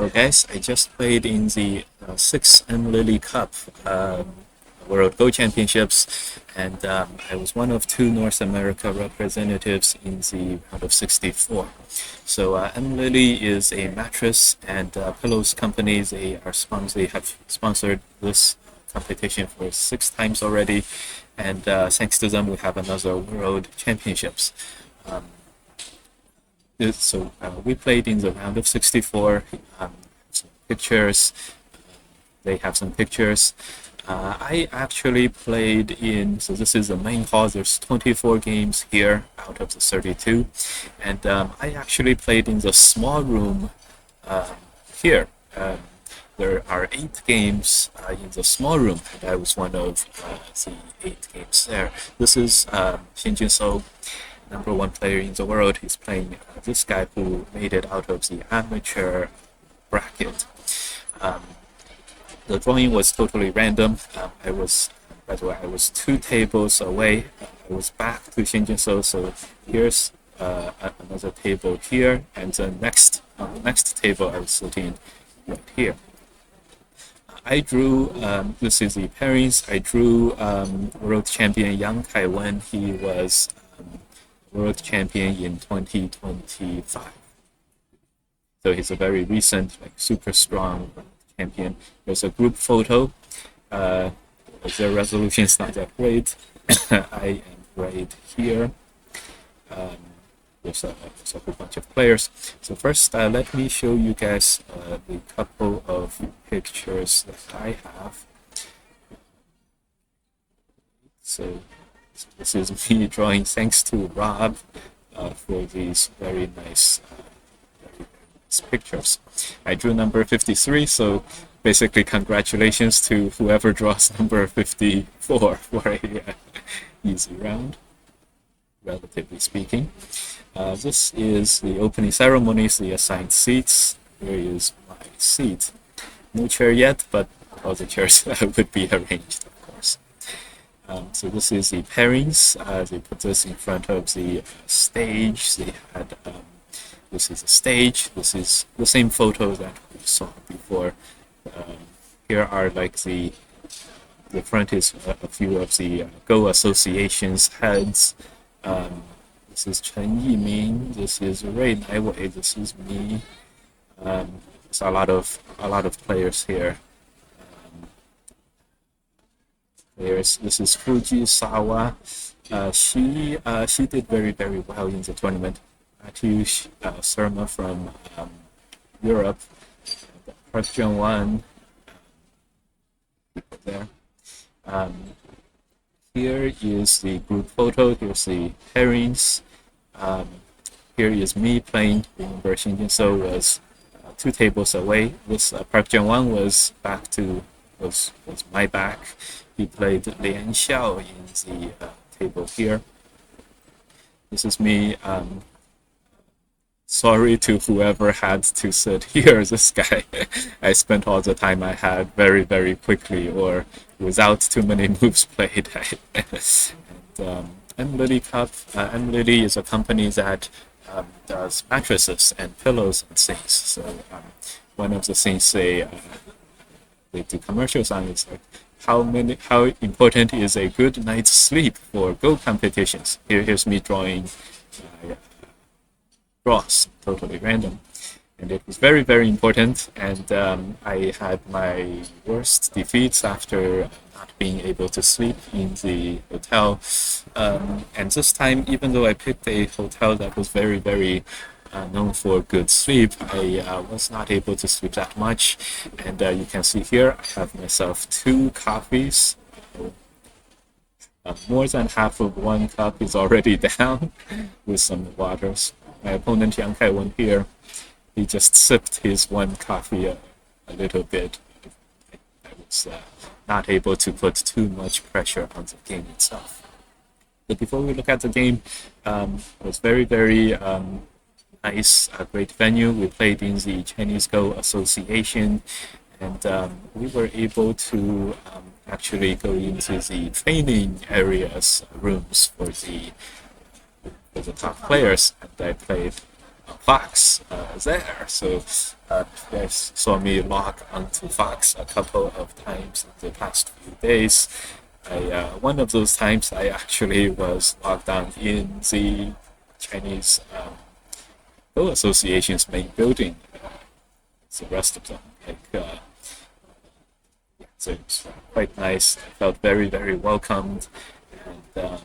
Hello guys, I just played in the 6th Mlily Cup World Go Championships, and I was one of two North America representatives in the round of 64. So Mlily is a mattress and pillows company. They have sponsored this competition for 6 times already, and thanks to them we have another World Championships. We played in the round of 64. Some pictures. They have some pictures. I actually played in. So this is the main hall. There's 24 games here out of the 32, and I actually played in the small room here. There are 8 games in the small room, and I was one of the 8 games there. This is Shin JInseo, #1 player in the world. He's playing this guy who made it out of the amateur bracket. The drawing was totally random. By the way, I was 2 tables away. I was back to Shin JInseo, so here's another table here, and the next table I was sitting right here. I drew, this is the pairings. I drew world champion Yang Kaiwen. He was world champion in 2025. So he's a very recent, super strong champion. There's a group photo. The resolution is not that great. I am right here. There's a whole bunch of players. So first, let me show you guys the couple of pictures that I have. So this is me drawing, thanks to Rob for these very nice pictures. I drew number 53, so basically congratulations to whoever draws number 54 for a easy round, relatively speaking. This is the opening ceremonies, the assigned seats. Here is my seat. No chair yet, but all the chairs would be arranged, of course. So this is the pairings. They put this in front of the stage. They had this is a stage. This is the same photo that we saw before. Here are like the front is a few of the Go Association's heads. This is Chen Yiming. This is Ray Naiwei. This is me. There's a lot of players here. This is Fujisawa. She did very well in the tournament. Atush Surma from Europe. Park Jung-won there. Here is the group photo. Here's the pairings. Here is me playing. Remember, Shin JInseo was 2 tables away. This Park Jung-won was my back. He played Lian Xiao in the table here. This is me. Sorry to whoever had to sit here. This guy, I spent all the time I had very quickly or without too many moves played. Mlily Cup, Mlily is a company that does mattresses and pillows and things. So one of the things they do commercials on is like how important is a good night's sleep for Go competitions. Here's me drawing draws, totally random, and it was very important. And I had my worst defeats after not being able to sleep in the hotel. And this time, even though I picked a hotel that was very known for good sleep, I was not able to sleep that much. And you can see here, I have myself 2 coffees. More than half of 1 cup is already down with some waters. My opponent Yang Kaiwen here, he just sipped his 1 coffee a little bit. I was not able to put too much pressure on the game itself. But before we look at the game, it was very nice, a great venue. We played in the Chinese Go Association, and we were able to actually go into the training areas, rooms for the top players, and I played Fox there. So You guys saw me log onto Fox a couple of times in the past few days. One of those times I actually was logged on in the Chinese Go Association's main building. The rest of them, so it's quite nice. I felt very, very welcomed, and it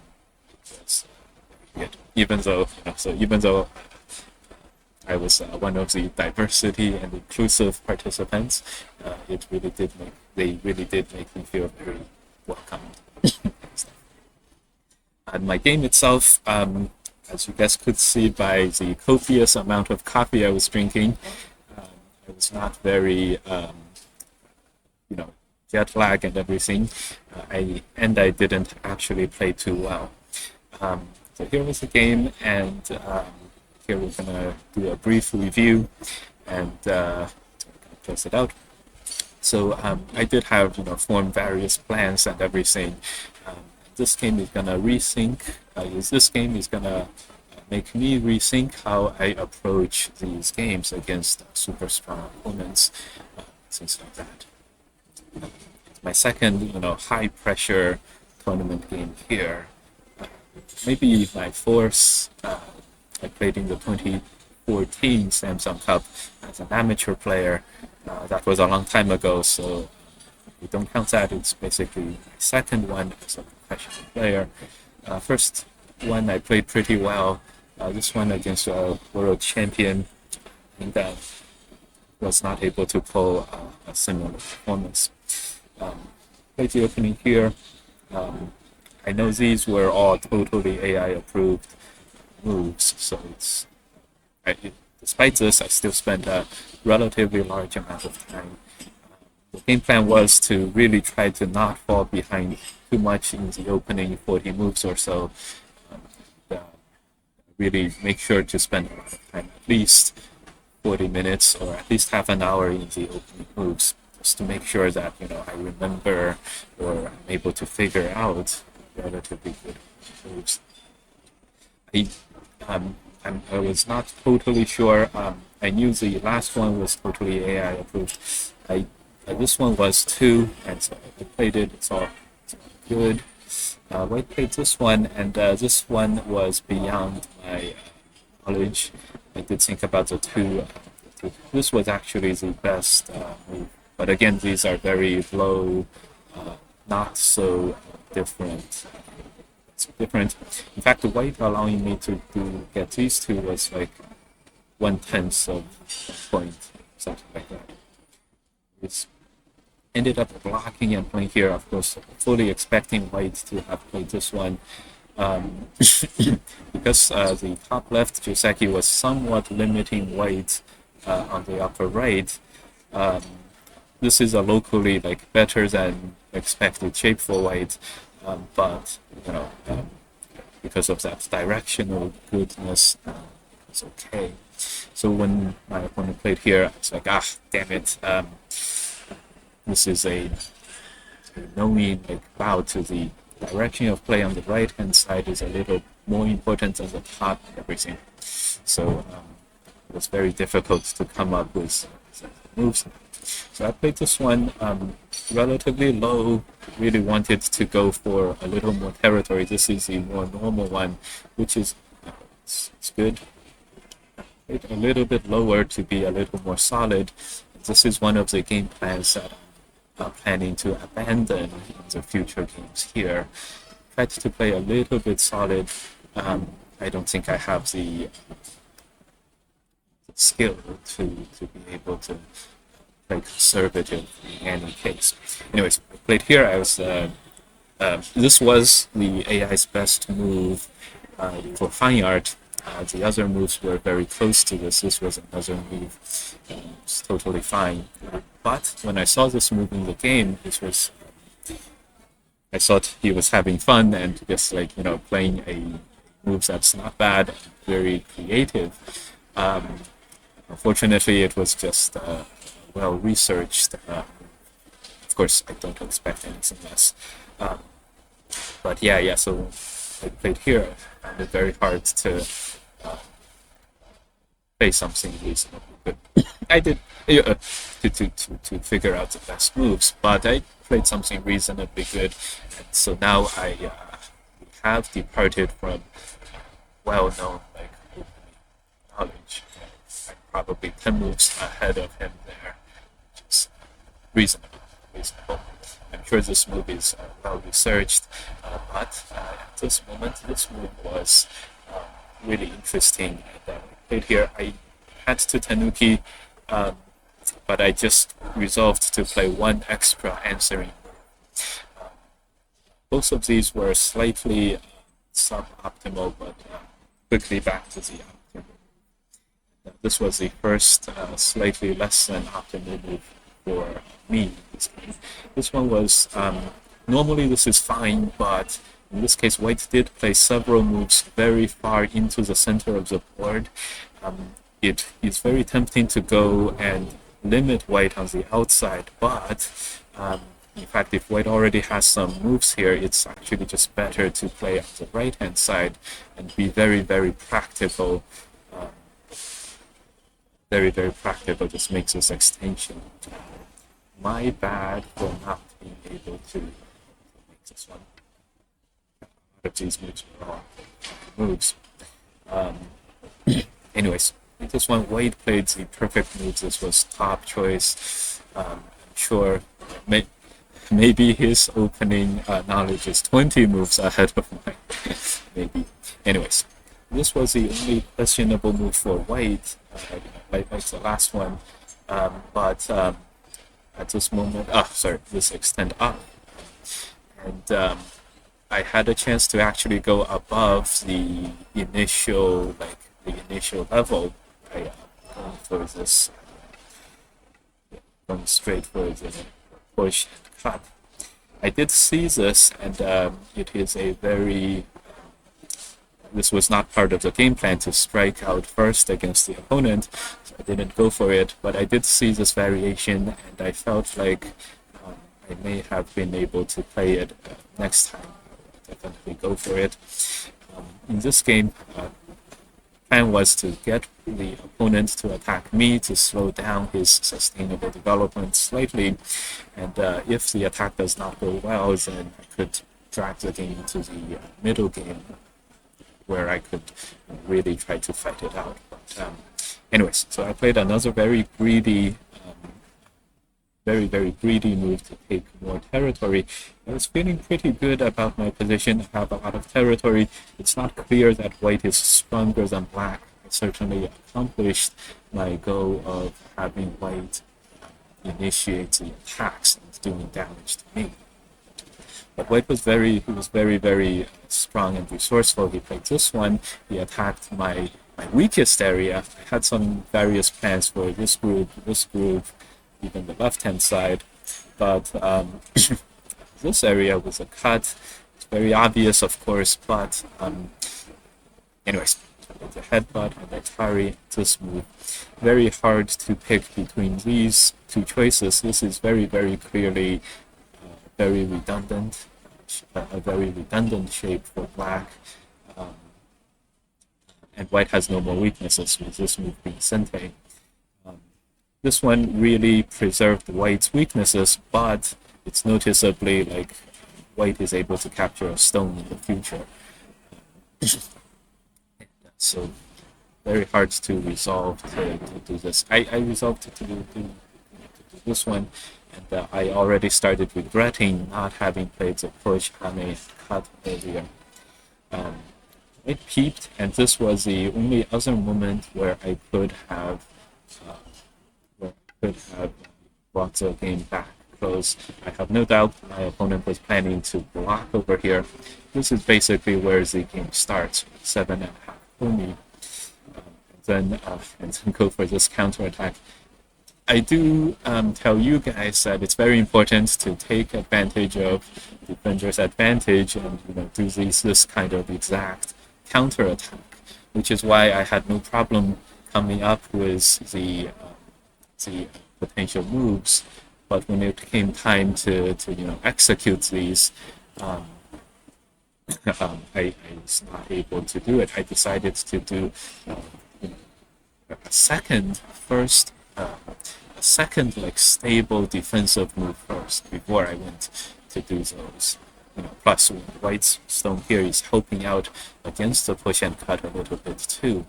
was good. Even though I was one of the diversity and inclusive participants, they really did make me feel very welcomed. And my game itself, as you guys could see by the copious amount of coffee I was drinking, I was not very, jet lag and everything. I didn't actually play too well. So here was the game, and here we're gonna do a brief review and close it out. So I did have formed various plans and everything. This game is gonna rethink. This game is gonna make me rethink how I approach these games against super strong opponents, things like that. My second, high pressure tournament game here. Maybe my fourth. I played in the 2014 Samsung Cup as an amateur player. That was a long time ago, so we don't count that. It's basically my second one as a professional player. First one I played pretty well. This one against a world champion, and was not able to pull a similar performance. Played the opening here. I know these were all totally AI approved moves, so despite this, I still spent a relatively large amount of time. The game plan was to really try to not fall behind too much in the opening 40 moves or so. Really make sure to spend a lot of time, at least 40 minutes or at least half an hour in the opening moves, just to make sure that I remember or I'm able to figure out relatively good moves. I was not totally sure. I knew the last one was totally AI approved. This one was too, and so I played it. It's all good. I played this one, and this one was beyond my knowledge. I did think about the two. This was actually the best move, but again, these are very low, not so different. It's different. In fact, the weight allowing me to get these two was like 1/10 of a point, something like that. It's ended up blocking and playing here, of course, fully expecting white to have played this one. Because the top left Joseki was somewhat limiting white on the upper right. This is a locally better than expected shape for white, but because of that directional goodness, it's okay. So when my opponent played here, I was like, damn it. This is a knowing bow to the direction of play on the right hand side is a little more important than the top and everything. So it was very difficult to come up with moves. So I played this one relatively low, really wanted to go for a little more territory. This is the more normal one, which is it's good. A little bit lower to be a little more solid. This is one of the game plans that I'm planning to abandon in the future games here. Tried to play a little bit solid. I don't think I have the skill to be able to play conservative in any case. Anyways, I played here. I was this was the AI's best move for fine art. The other moves were very close to this. This was another move. It's totally fine. But when I saw this move in the game, I thought he was having fun and just playing a move that's not bad and very creative. Unfortunately, it was just well researched. Of course, I don't expect anything less. But yeah. So I played here. I found it very hard to play something reasonably good. I did to figure out the best moves, but I played something reasonably good, and so now I have departed from well-known like opening knowledge. I'm probably 10 moves ahead of him there, which is reasonable. Reasonable. I'm sure this move is well researched, but at this moment, this move was really interesting. And I played here. I had to Tanuki, um, but I just resolved to play one extra answering. Both of these were slightly suboptimal, but quickly back to the optimal. This was the first slightly less than optimal move for me in this game. This one was normally this is fine, but in this case, White did play several moves very far into the center of the board. It is very tempting to go and limit White on the outside, but in fact, if White already has some moves here, it's actually just better to play on the right-hand side and be very, very practical. Very, very practical, just makes this extension. My bad for not being able to make this one. But these moves are all moves. Anyways, this one, White played the perfect moves. This was top choice. I'm sure maybe his opening knowledge is 20 moves ahead of mine. Maybe. Anyways, this was the only questionable move for White, like the last one. But at this moment, this extend up. And I had a chance to actually go above the initial level. I going straight for the push and cut. I did see this, and it is a very. This was not part of the game plan to strike out first against the opponent, so I didn't go for it. But I did see this variation, and I felt like I may have been able to play it next time. I'll definitely go for it. In this game, plan was to get the opponent to attack me to slow down his sustainable development slightly, and if the attack does not go well, then I could drag the game into the middle game where I could really try to fight it out. But anyways, so I played another very greedy move to take more territory. I was feeling pretty good about my position. I have a lot of territory. It's not clear that White is stronger than Black. I certainly accomplished my goal of having White initiate the attacks and doing damage to me. But White was very, very strong and resourceful. He played this one. He attacked my weakest area. I had some various plans for this group, even the left-hand side, but this area was a cut. It's very obvious, of course, but anyways, the headbutt and the Atari, this move, very hard to pick between these two choices. This is very clearly very redundant, a very redundant shape for Black, and White has no more weaknesses with this move being Sente. This one really preserved White's weaknesses, but it's noticeably like White is able to capture a stone in the future. So very hard to resolve to do this. I resolved to do this one, and I already started regretting not having played the push on a cut earlier. It peeped, and this was the only other moment where I could have brought the game back close. I have no doubt my opponent was planning to block over here. This is basically where the game starts, 7.5 pony, and then go for this counterattack. I do tell you guys that it's very important to take advantage of defender's advantage and do this kind of exact counterattack, which is why I had no problem coming up with the potential moves. But when it came time to execute these, I was not able to do it. I decided to do a second first second like stable defensive move first before I went to do those. Plus White's stone here is helping out against the push and cut a little bit too.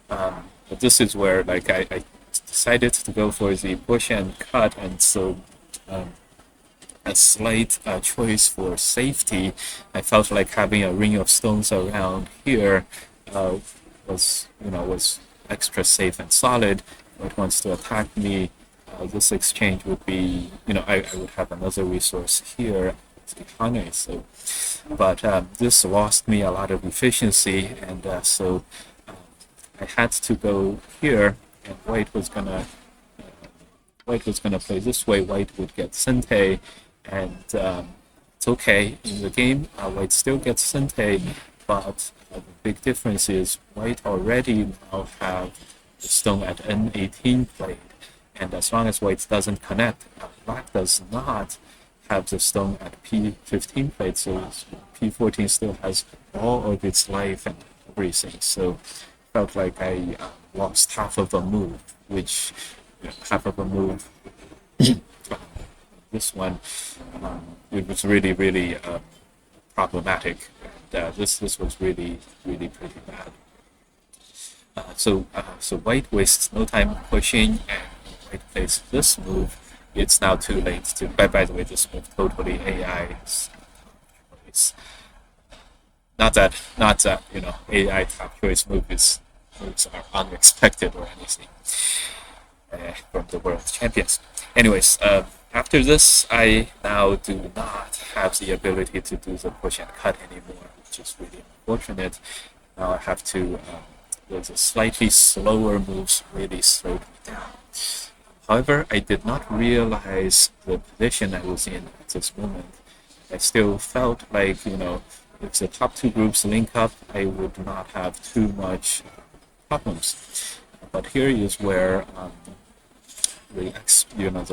But this is where like I decided to go for the push and cut, and so a slight choice for safety. I felt like having a ring of stones around here was extra safe and solid. If it wants to attack me, this exchange would be, I would have another resource here to counter. So, but this lost me a lot of efficiency, and so I had to go here, and White was gonna play this way. White would get Sente, and it's okay in the game. White still gets Sente, but the big difference is White already now have the stone at N18 played, and as long as White doesn't connect, Black does not have the stone at P15 played, so P14 still has all of its life and everything. So felt like I lost half of a move, which half of a move. This one, it was really, really problematic. And, this was really, really pretty bad. So White wastes no time pushing, and White plays this move. It's now too late to. By the way, this move totally AI. It's not that AI top choice moves are unexpected or anything from the world champions. Anyways, after this, I now do not have the ability to do the push and cut anymore, which is really unfortunate. Now I have to. The slightly slower moves really slowed me down. However, I did not realize the position I was in at this moment. I still felt like, if the top two groups link up, I would not have too much problems. But here is where the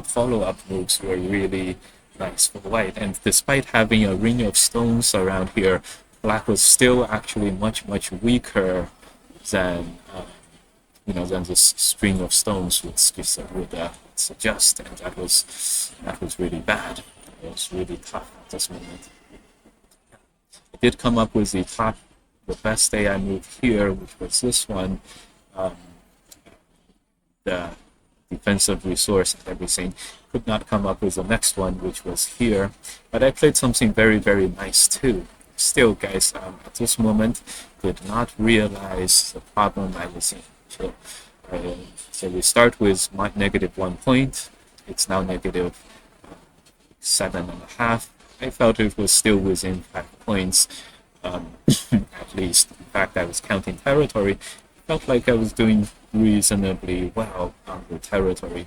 follow-up moves were really nice for White. And despite having a ring of stones around here, Black was still actually much, much weaker than than this string of stones would suggest, and that was really bad. It was really tough at this moment. I did come up with the best AI move here, which was this one, the defensive resource and everything. Could not come up with the next one, which was here, but I played something very, very nice too. Still, guys, at this moment, did not realize the problem I was in. So we start with -1 point. It's now -7.5. I felt it was still within 5 points, at least. In fact, I was counting territory. Felt like I was doing reasonably well on the territory.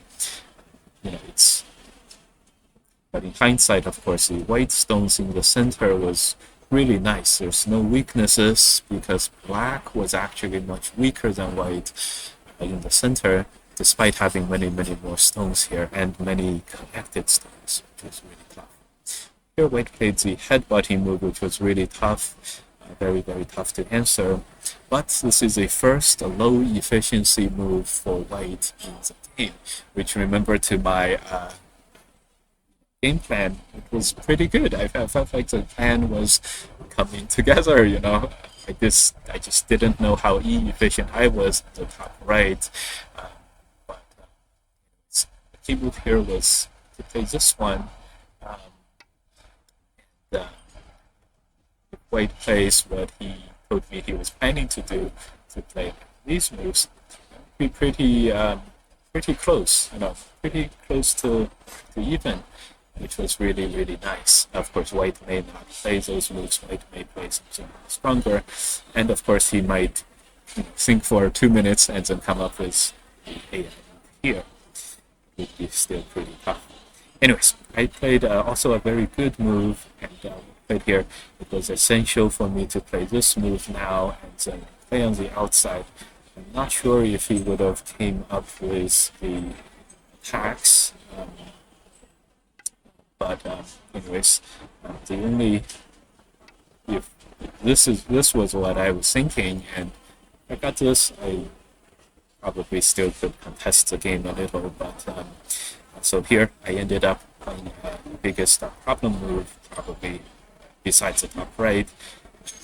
But in hindsight, of course, the White stones in the center was really nice. There's no weaknesses because Black was actually much weaker than White in the center, despite having many, many more stones here and many connected stones, which was really tough. Here White played the headbutting move, which was really tough, very, very tough to answer. But this is a low efficiency move for White in the game, which, remember, to my game plan, it was pretty good. I felt like the plan was coming together, I just didn't know how efficient I was at the top right. But the key move here was to play this one. And if White plays what he told me he was planning to do, to play these moves, be pretty close, pretty close to even, which was really, really nice. Of course, White may not play those moves. White may play something stronger. And of course, he might think for 2 minutes and then come up with a here. It would be still pretty tough. Anyways, I played also a very good move, and played here. It was essential for me to play this move now and then play on the outside. I'm not sure if he would have came up with the attacks. But anyways, if this was what I was thinking, and I got this, I probably still could contest the game a little, but so here I ended up playing the biggest problem move, probably besides the top right.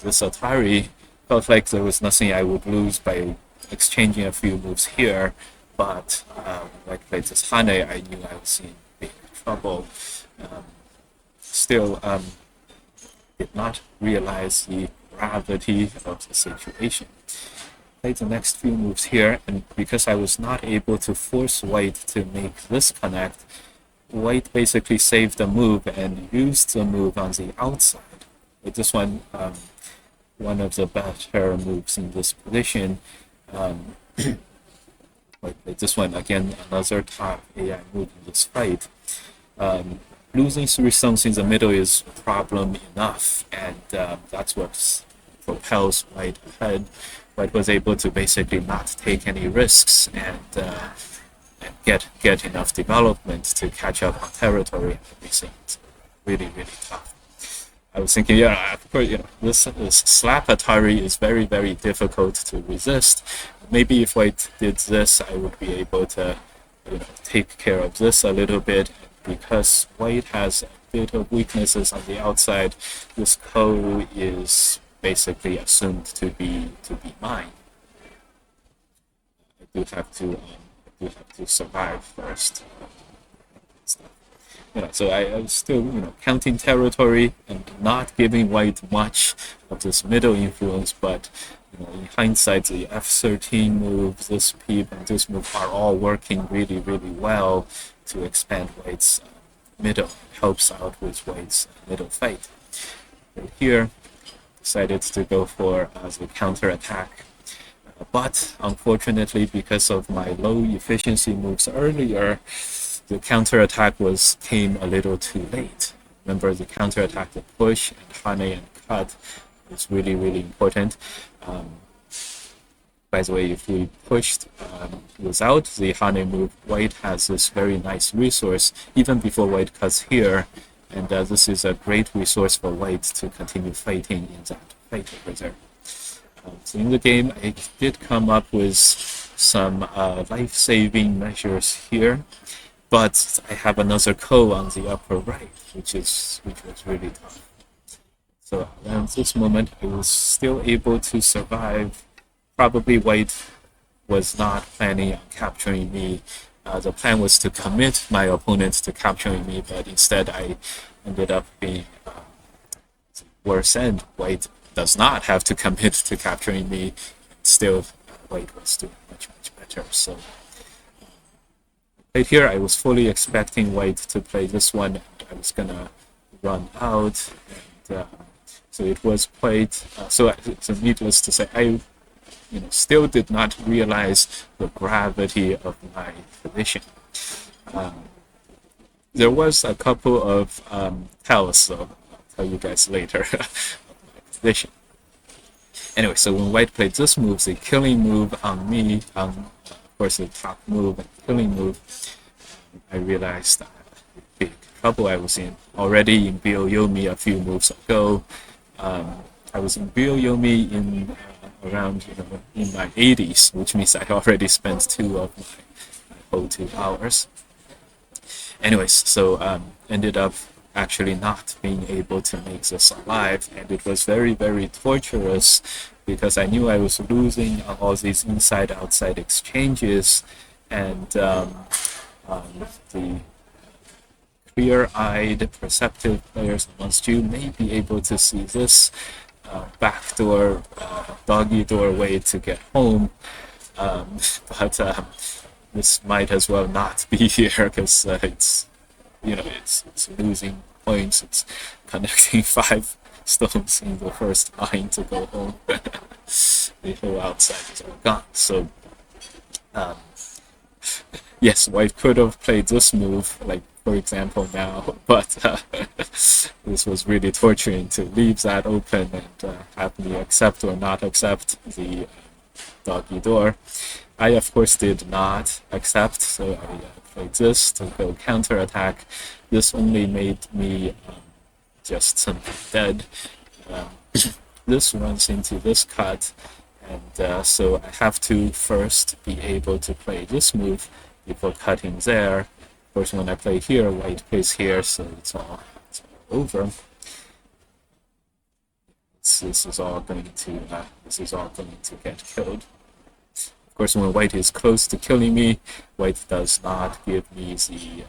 This Atari felt like there was nothing I would lose by exchanging a few moves here, but when I played this Hane, I knew I was in big trouble. Still, did not realize the gravity of the situation. Played the next few moves here, and because I was not able to force White to make this connect, White basically saved the move and used the move on the outside. With this one, one of the better moves in this position. Like this one, again, another top AI move in this fight. Losing 3 stones in the middle is problem enough, and that's what propels White ahead. White was able to basically not take any risks and get enough development to catch up on territory and everything. It's really, really tough. I was thinking, yeah, of course, this slap Atari is very, very difficult to resist. Maybe if White did this, I would be able to, take care of this a little bit. Because White has a bit of weaknesses on the outside, this ko is basically assumed to be mine. I do have to survive first. So I was still, counting territory and not giving White much of this middle influence, but in hindsight, the F13 move, this peep, and this move are all working really, really well to expand White's middle. It helps out with White's middle fight. Right here, decided to go for the counter attack. But unfortunately, because of my low efficiency moves earlier, the counter attack came a little too late. Remember, the counter attack, the push and Hane and cut is really, really important. By the way, if we pushed without the Hane move, White has this very nice resource even before White cuts here, and this is a great resource for White to continue fighting in that fight over there. So in the game, I did come up with some life-saving measures here, but I have another ko on the upper right, which was really tough. So around this moment, I was still able to survive. Probably White was not planning on capturing me. The plan was to commit my opponent to capturing me, but instead I ended up being worse, and White does not have to commit to capturing me. Still, White was doing much, much better. So right here, I was fully expecting White to play this one, and I was gonna run out. And so it was played. So needless to say, I still did not realize the gravity of my position. There was a couple of tells, so I'll tell you guys later of my position. Anyway, so when White played this move, the killing move on me, of course the top move and killing move, I realized the big trouble I was in. Already in Byo-Yomi a few moves ago, I was in Byo-Yomi in around in my 80s, which means I already spent 2 of my whole 2 hours. Anyways, so ended up actually not being able to make this alive, and it was very, very torturous because I knew I was losing all these inside-outside exchanges, and the clear-eyed, perceptive players amongst you may be able to see this backdoor, doggy door way to get home, but this might as well not be here because it's losing points. It's connecting 5 stones in the first line to go home. The whole outside is all gone. So yes, White could have played this move, like for example now, but this was really torturing to leave that open and have me accept or not accept the doggy door. I of course did not accept, so I played this to go counter-attack. This only made me just simply dead. This runs into this cut, and so I have to first be able to play this move before cutting there. Of course, when I play here, white plays here, so it's all over. This is all going to get killed. Of course, when white is close to killing me, white does not give me the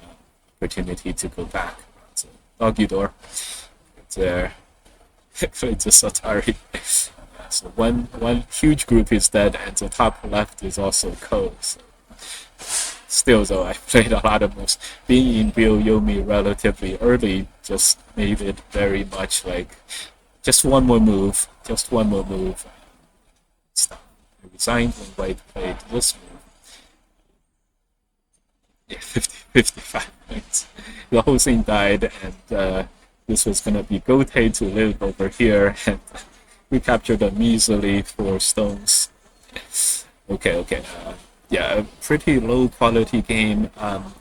opportunity to go back. So doggy door. There, played the Atari. So one huge group is dead, and the top left is also cold. So still, though, I played a lot of moves. Being in Yomi relatively early just made it very much like just one more move. Stop. I resigned when white played this move. Yeah, 55 points. The whole thing died, and this was going to be Gote to live over here, and we captured them easily 4 stones. Okay. Yeah, a pretty low quality game,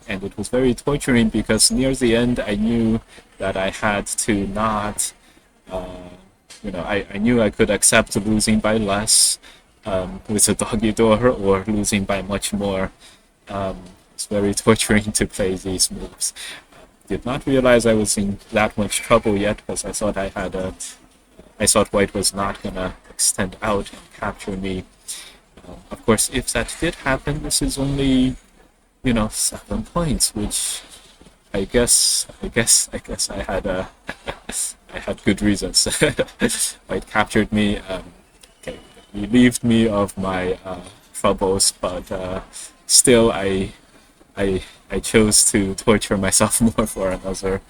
and it was very torturing because near the end I knew that I had to not, I knew I could accept losing by less with a doggy door or losing by much more. It's very torturing to play these moves. Did not realize I was in that much trouble yet because I thought white was not gonna extend out and capture me. Of course, if that did happen, this is only 7 points, which I guess I had I had good reasons. White captured me. Okay, relieved me of my troubles, but still I chose to torture myself more for another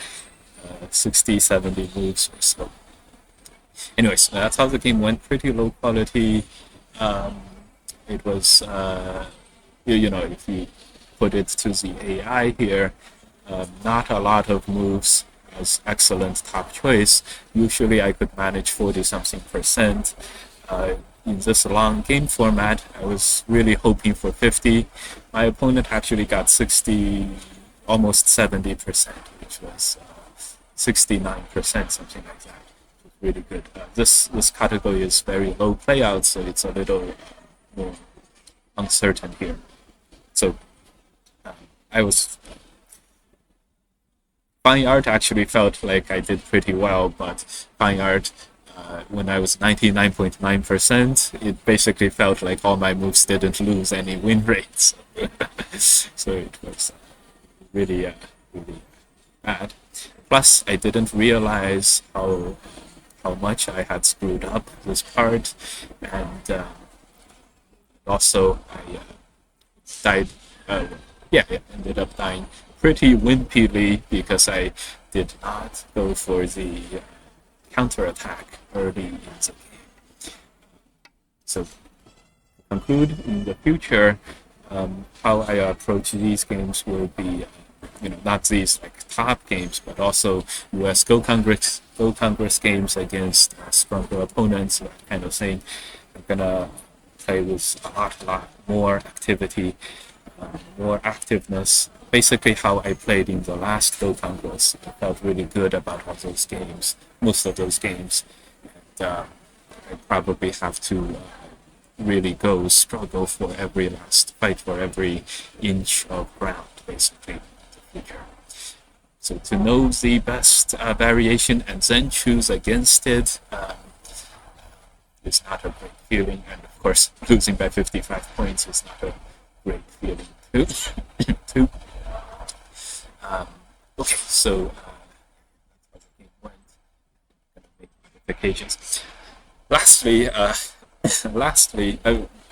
60, 70 moves or so. Anyways, that's how the game went. Pretty low quality. It was, if you put it to the AI here, not a lot of moves as excellent top choice. Usually I could manage 40-something%. In this long game format, I was really hoping for 50. My opponent actually got 60, almost 70%, which was 69%, something like that. Really good. This category is very low playout, so it's a little more uncertain here. So I was fine art actually felt like I did pretty well, but fine art when I was 99.9%, it basically felt like all my moves didn't lose any win rates. So it was really bad. Plus, I didn't realize how much I had screwed up this part, and also I died. Ended up dying pretty wimpily because I did not go for the counterattack early in the game. So, to conclude, in the future, how I approach these games will be, not these like top games, but also U.S. Go Congress games against stronger opponents, that kind of thing. I'm gonna play with a lot more activity, more activeness. Basically, how I played in the last Go Congress. I felt really good about all those games, most of those games. And I probably have to really struggle for every last fight, for every inch of ground, basically, in the future. So to know the best variation and then choose against it is not a great feeling. And of course, losing by 55 points is not a great feeling too. Okay, so that's how the game went. I'm gonna make modifications. Lastly,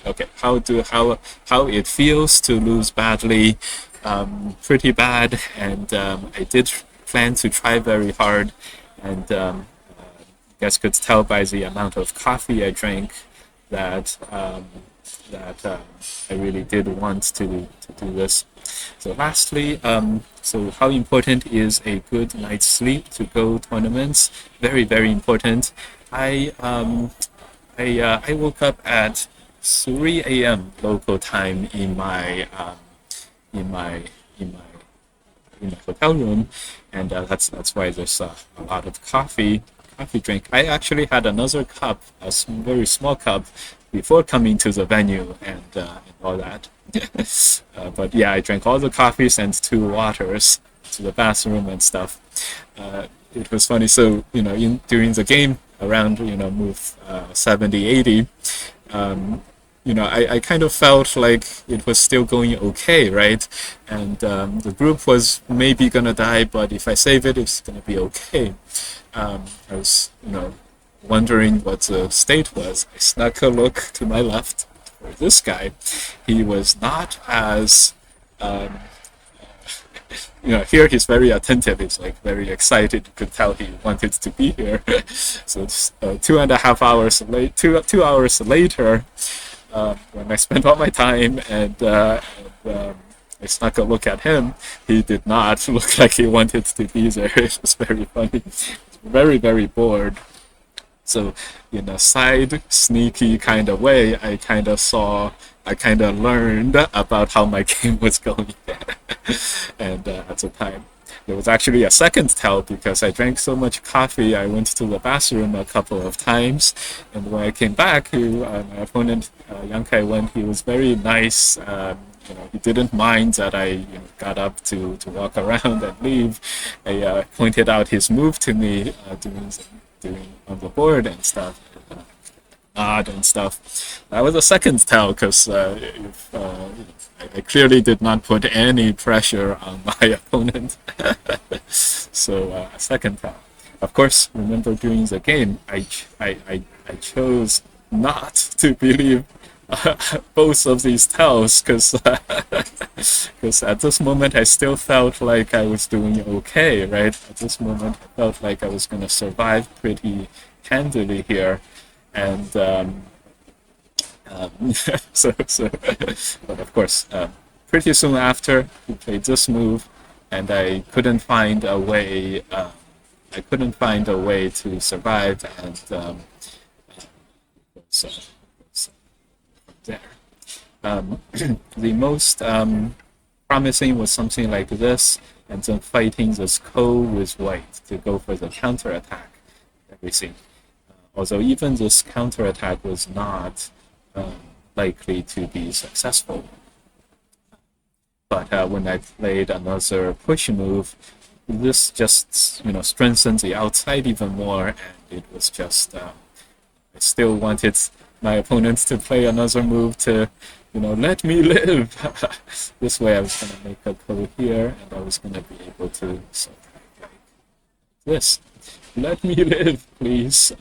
okay, how it feels to lose badly. Pretty bad, and I did plan to try very hard, and you guys could tell by the amount of coffee I drank that I really did want to do this. So lastly, so how important is a good night's sleep to Go tournaments? Very, very important. I woke up at 3 a.m. local time in my hotel room, and that's why there's a lot of coffee drink. I actually had another cup, a very small cup, before coming to the venue and all that. But yeah, I drank all the coffees and 2 waters to the bathroom and stuff. It was funny. So during the game around move 70, 80. I kind of felt like it was still going okay, right? And the group was maybe gonna die, but if I save it, it's gonna be okay. I was, wondering what the state was. I snuck a look to my left for this guy. He was not as, here he's very attentive. He's like very excited. You could tell he wanted to be here. So it's 2.5 hours late. 2 hours later. When I spent all my time and I snuck a look at him, he did not look like he wanted to be there. It was very funny. Very, very bored. So in a side, sneaky kind of way, I kind of learned about how my game was going. And at the time, there was actually a second tell because I drank so much coffee. I went to the bathroom a couple of times, and when I came back, my opponent Yang Kaiwen, he was very nice. He didn't mind that I got up to walk around and leave. I pointed out his move to me doing on the board and stuff. Nod and stuff. That was a second tell because I clearly did not put any pressure on my opponent. So a second tell. Of course, remember during the game, I chose not to believe both of these tells because at this moment I still felt like I was doing okay, right? At this moment I felt like I was going to survive pretty handily here. And but of course, pretty soon after he played this move, and I couldn't find a way. To survive, and so there. The most promising was something like this, and then fighting this Ko with white to go for the counter attack. Everything. Although even this counterattack was not likely to be successful. But when I played another push move, this just strengthened the outside even more, and it was just I still wanted my opponent to play another move to let me live. This way I was going to make a Ko here, and I was going to be able to subtract like this. Let me live, please.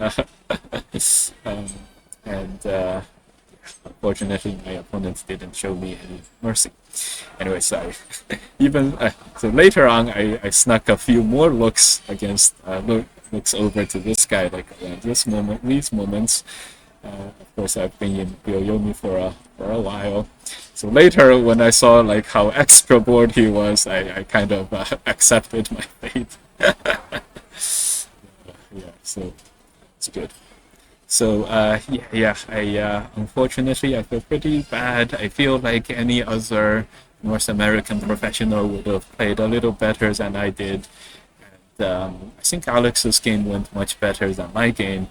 Unfortunately, my opponent didn't show me any mercy. Anyway, so later on, I snuck a few more looks against looks over to this guy, like around these moments. Of course, I've been in Yoyomi for a while. So later, when I saw like how extra bored he was, I kind of accepted my fate. Yeah, so it's good. So unfortunately, I feel pretty bad. I feel like any other North American professional would have played a little better than I did. And I think Alex's game went much better than my game,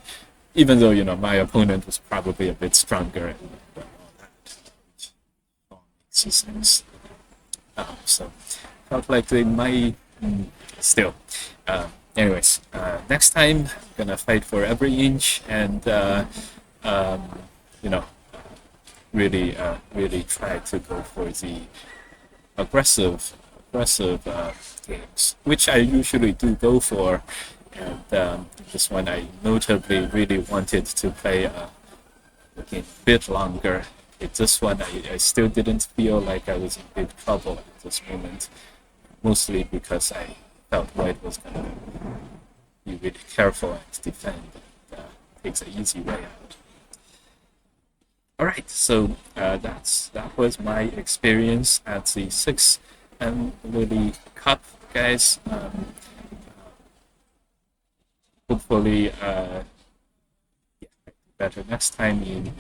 even though my opponent was probably a bit stronger and all that, which all makes sense. So felt like they might still. Anyways, next time I'm gonna fight for every inch and really try to go for the aggressive games, which I usually do go for. And this one I notably really wanted to play a bit longer. This one I still didn't feel like I was in big trouble at this moment, mostly because I felt White was going to be really careful and defend and takes an easy way out. Alright, so that was my experience at the 6th Mlily Cup, guys. Hopefully better next time in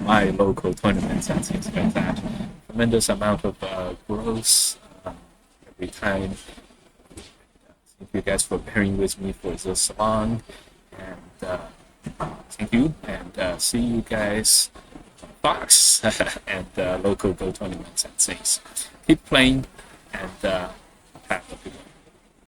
my local tournaments and things like that. Tremendous amount of growth every time. Thank you guys for bearing with me for this long, and Thank you, and see you guys Fox and local Go tournaments and things. Keep playing and have a good one.